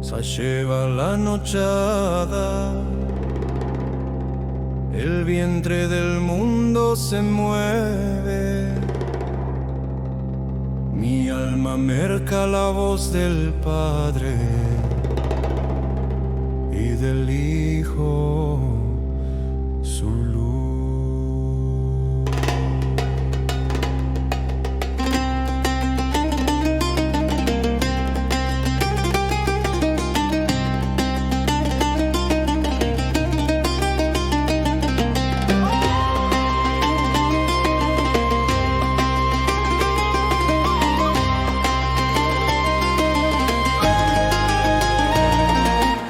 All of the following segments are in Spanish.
se lleva la nochada. El vientre del mundo se mueve. Mi alma merca la voz del Padre y del Hijo su luz.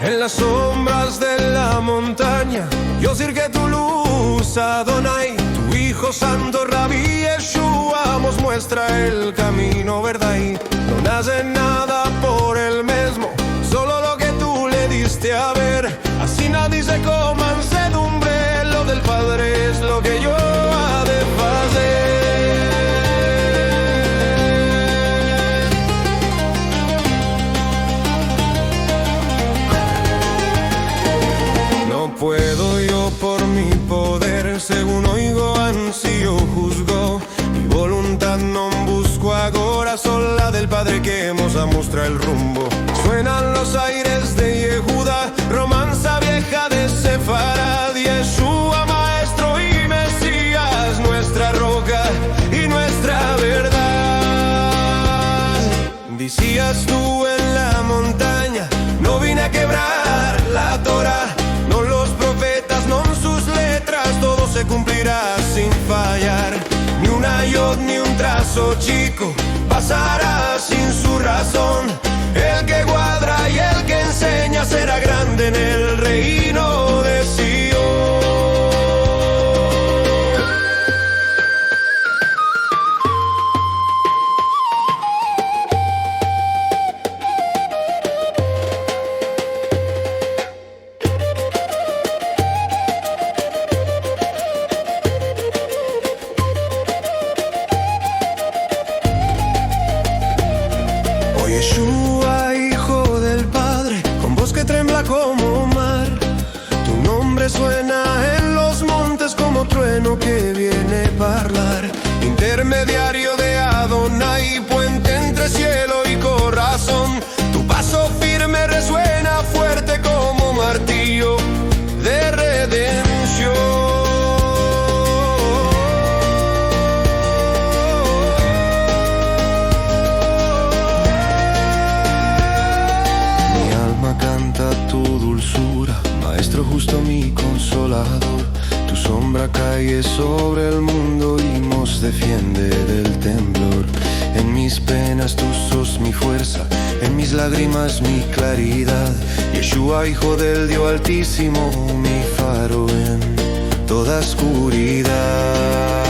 En las sombras de la montaña, yo sirve tu luz, Adonai. Tu Hijo Santo, Rabí Yeshua, nos muestra el camino, verdad. Y no nace nada por él mismo, solo lo que tú le diste a ver. Así nadie se coma mansedumbre, lo del Padre es lo que yo ha de hacer. No puedo yo por mi poder, según oigo ansío juzgo. Mi voluntad no busco agora, sola del Padre que nos muestra el rumbo. Suenan los aires de Yehuda, romanza vieja de Sefarad. Yeshua, Maestro y Mesías, nuestra roca y nuestra verdad. Decías tú en la montaña, no vine a quebrar la Torah. No los profetas, no sus letras, todo se cumplirá sin fallar. Ni una yod ni un trazo chico pasará sin su razón. El que cuadra y el que enseña será grande en el reino de Sion. Yeshua, Hijo del Padre, con voz que trembla como mar. Tu nombre suena en los montes como trueno que viene a hablar. Intermediario de Adonai, puente entre cielo y corazón. Tu paso firme resuena fuerte como martillo de redención. Maestro justo, mi consolador, tu sombra cae sobre el mundo y nos defiende del temblor. En mis penas tú sos mi fuerza, en mis lágrimas mi claridad. Yeshua, Hijo del Dios Altísimo, mi faro en toda oscuridad.